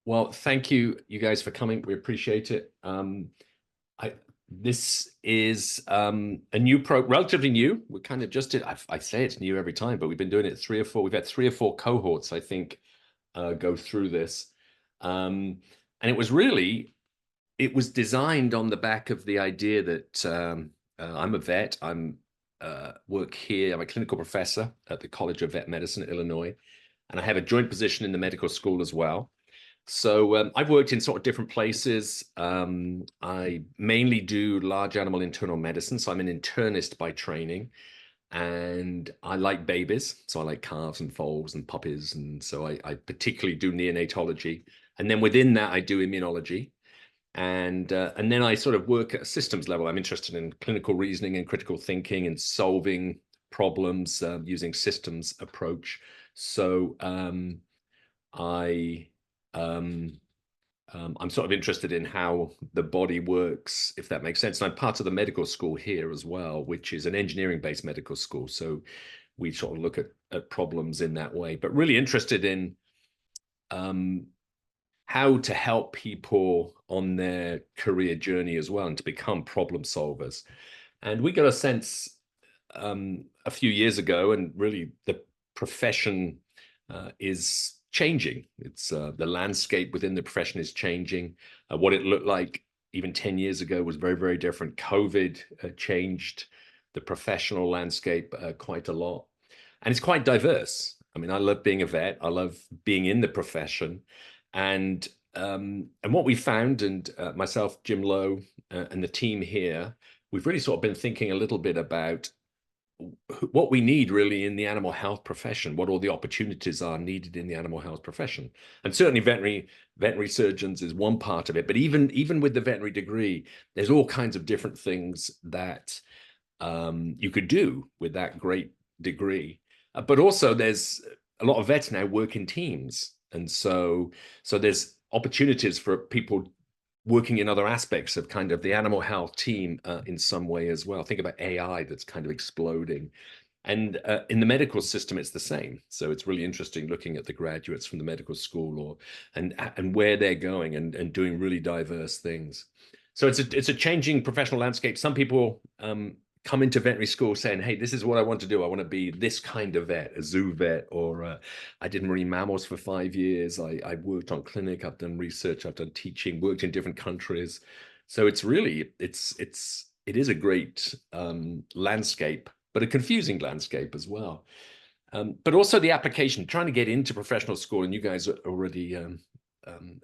Well, thank you, you guys, for coming. We appreciate it. I This is a new relatively new. We kind of just did. I say it's new every time, but we've been doing it three or four. We've had three or four cohorts, I think, go through this, and it was designed on the back of the idea that I'm a vet. I'm work here. I'm a clinical professor at the College of Vet Medicine, Illinois, and I have a joint position in the medical school as well. So I've worked in sort of different places. I mainly do large animal internal medicine. So I'm an internist by training, and I like babies. So I like calves and foals and puppies. And so I particularly do neonatology. And then within that, I do immunology. And then I sort of work at a systems level. I'm interested in clinical reasoning and critical thinking and solving problems using systems approach. So I um, I'm sort of interested in how the body works, if that makes sense. And I'm part of the medical school here as well, which is an engineering-based medical school. So we sort of look at problems in that way, but really interested in um, how to help people on their career journey as well and to become problem solvers. And we got a sense a few years ago, and really the profession is changing. It's the landscape within the profession is changing. What it looked like even 10 years ago was very, very different. COVID changed the professional landscape quite a lot. And it's quite diverse. I mean, I love being a vet. I love being in the profession. And what we found, and myself, Jim Lowe, and the team here, we've really sort of been thinking a little bit about what we need really in the animal health profession, what all the opportunities are needed in the animal health profession. And certainly veterinary surgeons is one part of it, but even with the veterinary degree, there's all kinds of different things that you could do with that great degree. But also there's a lot of vets now work in teams. And so there's opportunities for people working in other aspects of kind of the animal health team in some way as well. Think about AI that's kind of exploding. And in the medical system, it's the same. So it's really interesting looking at the graduates from the medical school and where they're going and doing really diverse things. So it's a changing professional landscape. Some people come into veterinary school saying, "Hey, this is what I want to do. I want to be this kind of vet, a zoo vet, or I did marine mammals for 5 years. I worked on clinic. I've done research. I've done teaching. Worked in different countries. So it is a great landscape, but a confusing landscape as well. But also the application, trying to get into professional school, and you guys are already,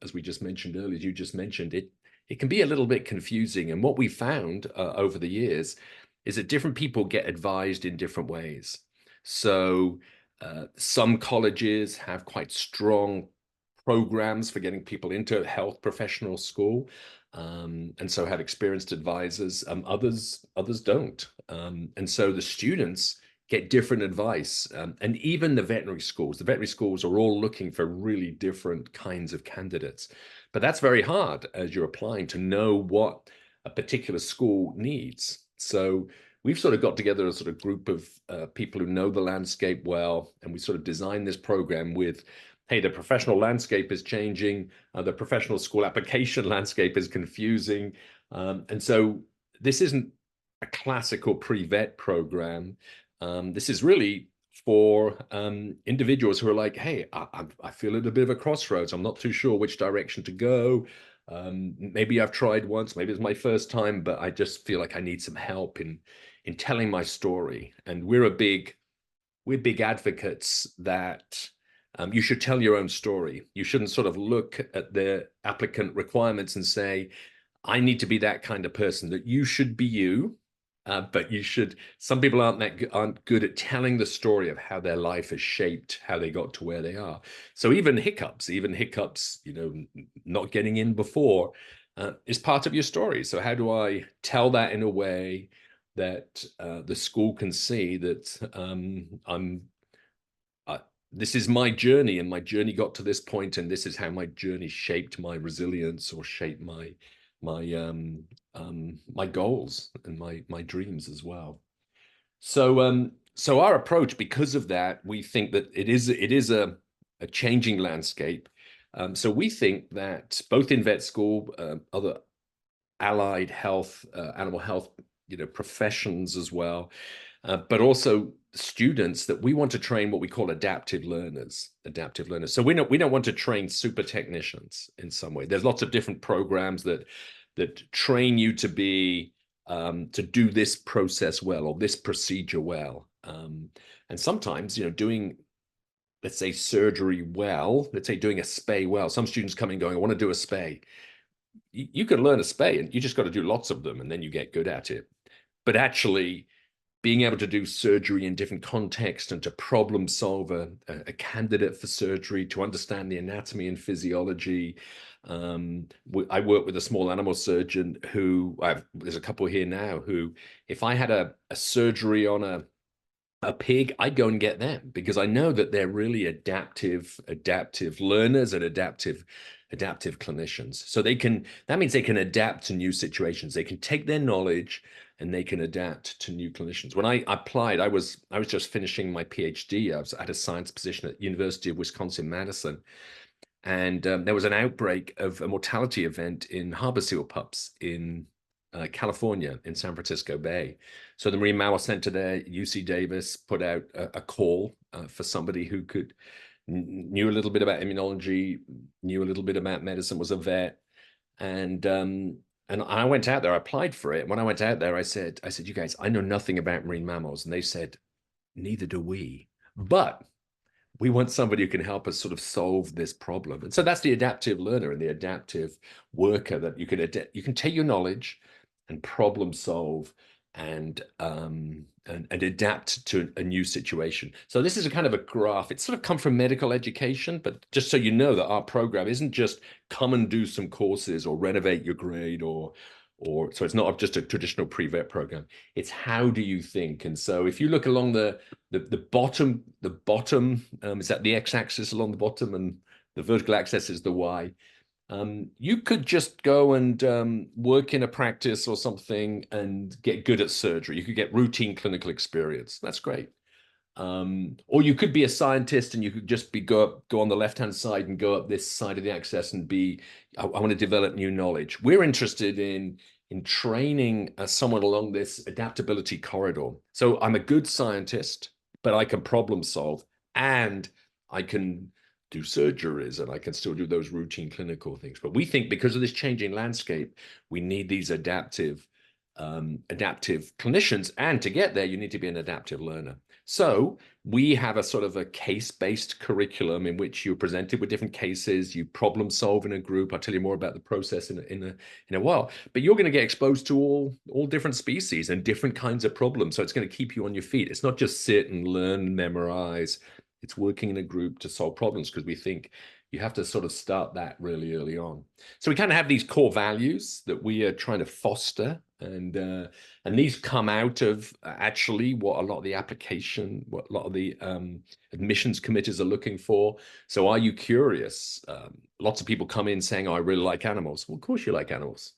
as we just mentioned earlier, you just mentioned it. It can be a little bit confusing, and what we found over the years is that different people get advised in different ways. So some colleges have quite strong programs for getting people into health professional school, and so have experienced advisors. Others don't, and so the students get different advice. And even the veterinary schools are all looking for really different kinds of candidates. But that's very hard as you're applying to know what a particular school needs. So we've sort of got together a sort of group of people who know the landscape well, and we sort of designed this program with, hey, the professional landscape is changing, the professional school application landscape is confusing. And so this isn't a classical pre-vet program. This is really for individuals who are like, hey, I feel at a bit of a crossroads. I'm not too sure which direction to go. Maybe I've tried once, maybe it's my first time, but I just feel like I need some help in telling my story. And we're big advocates that you should tell your own story. You shouldn't sort of look at the applicant requirements and say, I need to be that kind of person. That you should be you, but you should. Some people aren't good at telling the story of how their life has shaped how they got to where they are. So even hiccups, not getting in before, is part of your story. So how do I tell that in a way that the school can see that this is my journey, and my journey got to this point, and this is how my journey shaped my resilience or shaped my goals and my dreams as well. So our approach, because of that, we think that it is a changing landscape. So we think that both in vet school, other allied health, animal health, professions as well, but also students, that we want to train what we call adaptive learners. Adaptive learners. So we don't want to train super technicians in some way. There's lots of different programs that train you to be to do this process well or this procedure well. And sometimes, doing, let's say, surgery well, let's say doing a spay well. Some students come in going, I want to do a spay. You can learn a spay and you just got to do lots of them and then you get good at it. But actually being able to do surgery in different contexts and to problem solve a candidate for surgery, to understand the anatomy and physiology. I work with a small animal surgeon there's a couple here now who, if I had a surgery on a pig, I'd go and get them because I know that they're really adaptive learners and adaptive clinicians. So that means they can adapt to new situations. They can take their knowledge and they can adapt to new clinicians. When I applied, I was just finishing my PhD. I had a science position at University of Wisconsin-Madison. And there was an outbreak of a mortality event in harbor seal pups in California, in San Francisco Bay. So the Marine Mammal Center there, UC Davis, put out a call for somebody who knew a little bit about immunology, knew a little bit about medicine, was a vet. And I went out there, I applied for it. When I went out there, I said, you guys, I know nothing about marine mammals. And they said, neither do we. But we want somebody who can help us sort of solve this problem. And so that's the adaptive learner and the adaptive worker, that you can take your knowledge and problem solve and adapt to a new situation. So this is a kind of a graph. It's sort of come from medical education, but just so you know that our program isn't just come and do some courses or renovate your grade or so it's not just a traditional pre-vet program. It's how do you think? And so if you look along the bottom, is that the x-axis along the bottom, and the vertical axis is the y. You could just go and work in a practice or something and get good at surgery. You could get routine clinical experience. That's great. Or you could be a scientist and you could just go on the left-hand side and go up this side of the axis and I want to develop new knowledge. We're interested in training someone along this adaptability corridor. So I'm a good scientist, but I can problem solve and I can do surgeries and I can still do those routine clinical things. But we think because of this changing landscape, we need these adaptive clinicians. And to get there, you need to be an adaptive learner. So we have a sort of a case-based curriculum in which you're presented with different cases, you problem solve in a group. I'll tell you more about the process in a while, but you're going to get exposed to all different species and different kinds of problems. So it's going to keep you on your feet. It's not just sit and learn, memorize. It's working in a group to solve problems, because we think you have to sort of start that really early on. So we kind of have these core values that we are trying to foster, and these come out of actually what a lot of the admissions committees are looking for. So are you curious? Lots of people come in saying, oh, I really like animals. Well, of course you like animals.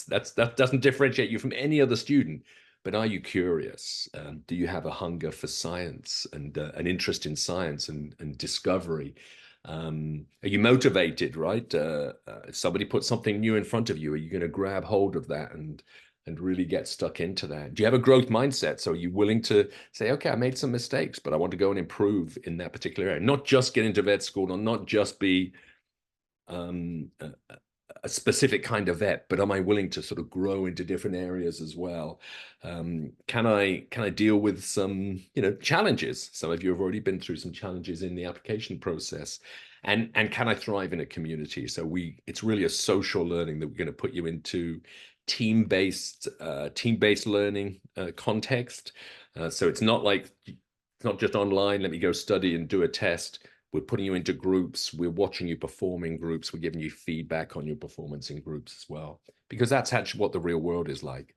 That doesn't differentiate you from any other student. But are you curious? Do you have a hunger for science and an interest in science and discovery? Are you motivated, right? If somebody puts something new in front of you, are you going to grab hold of that and really get stuck into that? Do you have a growth mindset? So are you willing to say, okay, I made some mistakes, but I want to go and improve in that particular area? Not just get into vet school, or not just be a specific kind of vet, but am I willing to sort of grow into different areas as well? Can I deal with some challenges? Some of you have already been through some challenges in the application process, and can I thrive in a community? So it's really a social learning that we're going to put you into team-based learning context. So it's not just online, let me go study and do a test. We're putting you into groups. We're watching you perform in groups. We're giving you feedback on your performance in groups as well, because that's actually what the real world is like.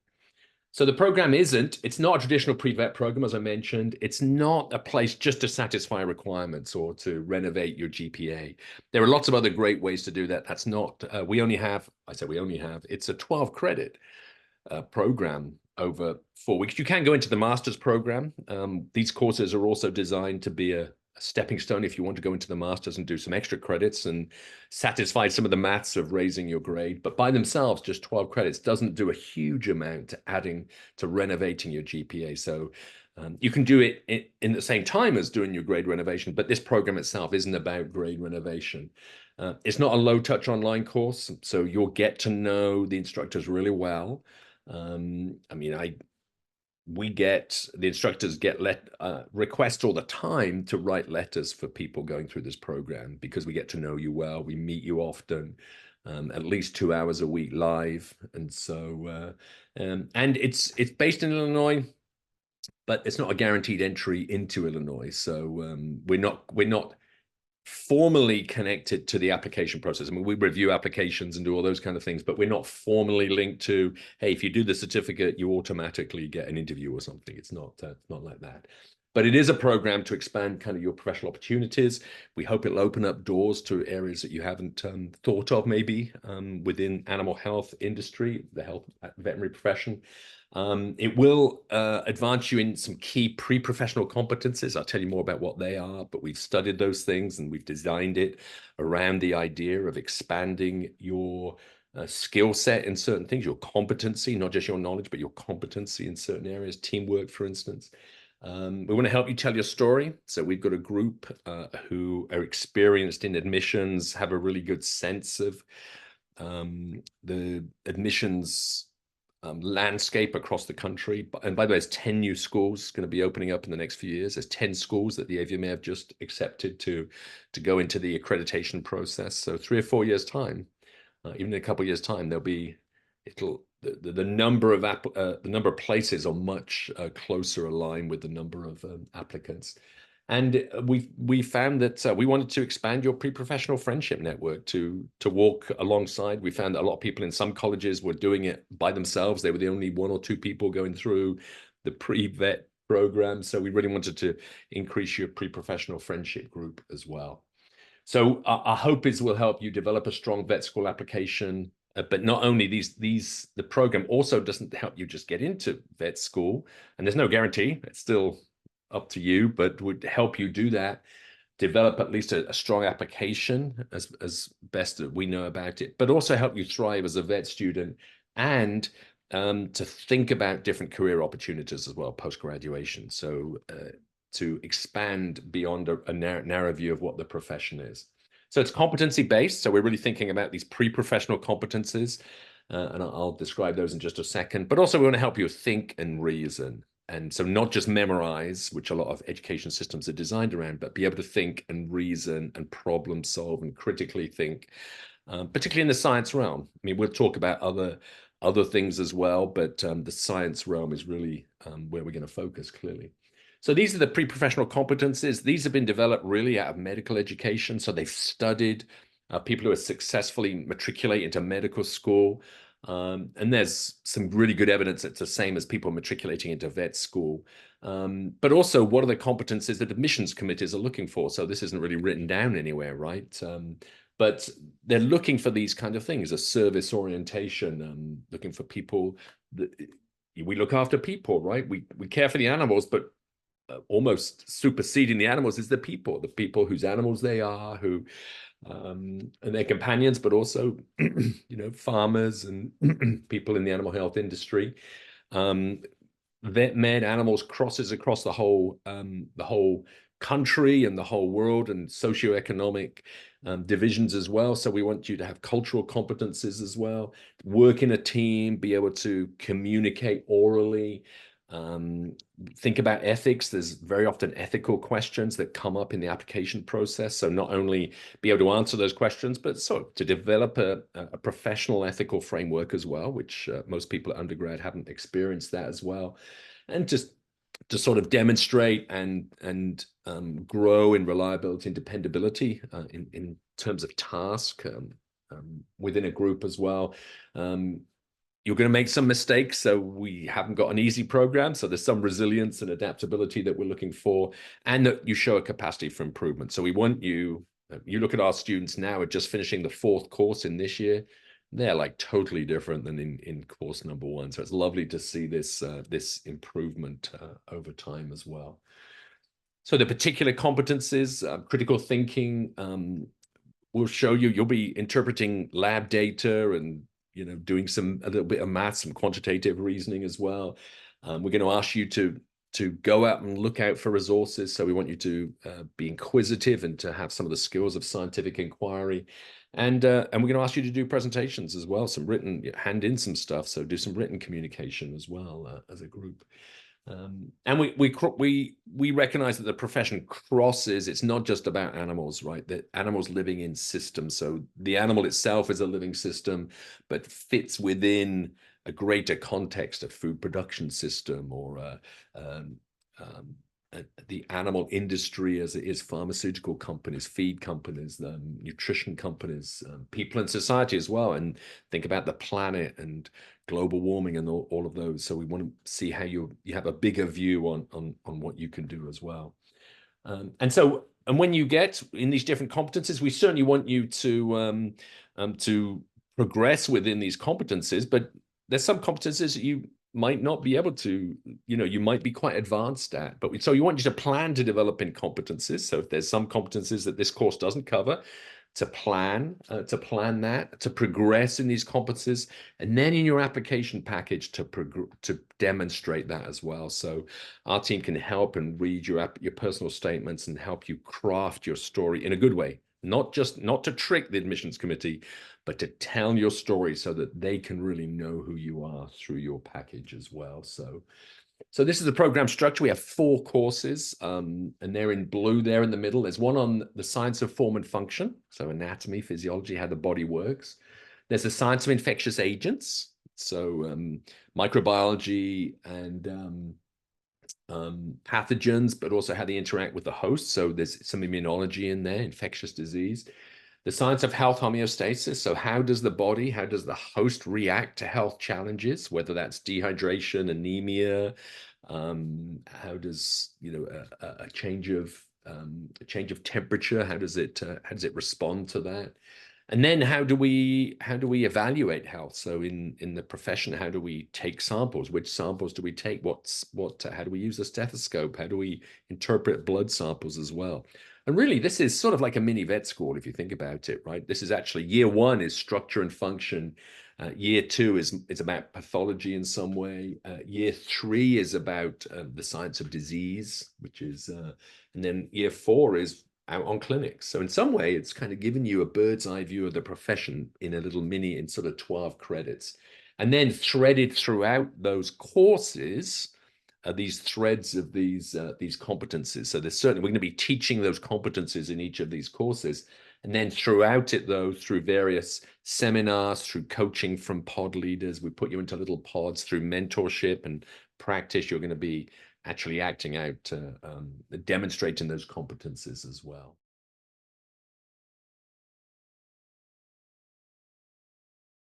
So the program it's not a traditional pre-vet program, as I mentioned. It's not a place just to satisfy requirements or to renovate your GPA. There are lots of other great ways to do that. That's not, it's a 12 credit program over 4 weeks. You can go into the master's program. These courses are also designed to be a stepping stone if you want to go into the masters and do some extra credits and satisfy some of the maths of raising your grade. But by themselves, just 12 credits doesn't do a huge amount to adding to renovating your GPA. So you can do it in the same time as doing your grade renovation, but this program itself isn't about grade renovation. It's not a low-touch online course, so you'll get to know the instructors really well. I mean, the instructors get requests all the time to write letters for people going through this program because we get to know you well. We meet you often, at least 2 hours a week live, and so and it's based in Illinois, but it's not a guaranteed entry into Illinois. So we're not formally connected to the application process. I mean, we review applications and do all those kind of things, but we're not formally linked to, hey, if you do the certificate, you automatically get an interview or something. It's not like that. But it is a program to expand kind of your professional opportunities. We hope it'll open up doors to areas that you haven't thought of maybe within animal health industry, the health veterinary profession. It will advance you in some key pre-professional competencies. I'll tell you more about what they are, but we've studied those things and we've designed it around the idea of expanding your skill set in certain things, your competency, not just your knowledge, but your competency in certain areas, teamwork, for instance. We want to help you tell your story. So we've got a group who are experienced in admissions, have a really good sense of the admissions landscape across the country. And by the way, there's 10 new schools going to be opening up in the next few years. There's 10 schools that the AVMA have just accepted to go into the accreditation process. So 3 or 4 years time, even in a couple of years time, the number of places are much closer aligned with the number of applicants. And we found that we wanted to expand your pre-professional friendship network to walk alongside. We found that a lot of people in some colleges were doing it by themselves. They were the only 1 or 2 people going through the pre-vet program. So we really wanted to increase your pre-professional friendship group as well. So our hope is we'll help you develop a strong vet school application. But not only the program also doesn't help you just get into vet school, and there's no guarantee. It's still up to you, but would help you do that, develop at least a strong application as best that we know about it, but also help you thrive as a vet student and to think about different career opportunities as well post-graduation. So to expand beyond a narrow view of what the profession is. So it's competency-based. So we're really thinking about these pre-professional competencies, and I'll describe those in just a second. But also we want to help you think and reason. And so not just memorize, which a lot of education systems are designed around, but be able to think and reason and problem solve and critically think, particularly in the science realm. I mean, we'll talk about other things as well, but the science realm is really where we're going to focus clearly. So these are the pre-professional competencies. These have been developed really out of medical education. So they've studied people who are successfully matriculate into medical school. And there's some really good evidence it's the same as people matriculating into vet school. But also, what are the competencies that admissions committees are looking for? So this isn't really written down anywhere, right? But they're looking for these kind of things, a service orientation, looking for people that we look after people, right? We care for the animals, but almost superseding the animals is the people whose animals they are, who and their companions, but also farmers and people in the animal health industry. Vet med animals crosses across the whole country and the whole world, and socioeconomic divisions as well. So we want you to have cultural competencies as well, work in a team, be able to communicate orally, think about ethics. There's very often ethical questions that come up in the application process. So not only be able to answer those questions, but to develop a professional ethical framework as well, which most people at undergrad haven't experienced that as well. And just to sort of demonstrate and grow in reliability and dependability in terms of task within a group as well. You're going to make some mistakes, so we haven't got an easy program. So there's some resilience and adaptability that we're looking for, and that you show a capacity for improvement. So we want you look at our students now are just finishing the 4th course in this year. They're like totally different than in course number 1. So it's lovely to see this improvement over time as well. So the particular competencies, critical thinking, will show you. You'll be interpreting lab data and doing a little bit of math, some quantitative reasoning as well. We're going to ask you to go out and look out for resources. So we want you to be inquisitive and to have some of the skills of scientific inquiry. And we're going to ask you to do presentations as well, some written, hand in some stuff. So do some written communication as well as a group. And we recognize that the profession crosses. It's not just about animals, right? That animals living in systems. So the animal itself is a living system, but fits within a greater context of food production system or the animal industry as it is pharmaceutical companies, feed companies, nutrition companies, people in society as well, and think about the planet and global warming and all of those. So we want to see how you have a bigger view on what you can do as well. And when you get in these different competencies, we certainly want you to progress within these competencies, but there's some competencies that you might not be able to, you might be quite advanced at, but so you want you to plan to develop in competencies. So if there's some competencies that this course doesn't cover, to plan that, to progress in these competencies, and then in your application package to demonstrate that as well. So our team can help and read your personal statements and help you craft your story in a good way. Not to trick the admissions committee, but to tell your story so that they can really know who you are through your package as well. So this is the program structure. We have 4 courses, and they're in blue there in the middle. There's one on the science of form and function, so anatomy, physiology, how the body works. There's the science of infectious agents, so microbiology and pathogens, but also how they interact with the host. So there's some immunology in there, infectious disease. The science of health homeostasis. So how does the host react to health challenges, whether that's dehydration, anemia, how does, a change of temperature, how does it respond to that? And then how do we evaluate health? So in the profession, how do we take samples? Which samples do we take? How do we use a stethoscope? How do we interpret blood samples as well? And really, this is sort of like a mini vet school, if you think about it, right? This is actually year 1 is structure and function. Year 2 is about pathology in some way. Year 3 is about the science of disease, which is, and then year 4 is out on clinics. So in some way, it's kind of giving you a bird's eye view of the profession in a little mini, in sort of 12 credits. And then threaded throughout those courses are these threads of these competencies. So there's certainly, we're going to be teaching those competencies in each of these courses. And then throughout it, though, through various seminars, through coaching from pod leaders, we put you into little pods, through mentorship and practice, you're going to be actually acting out, demonstrating those competencies as well.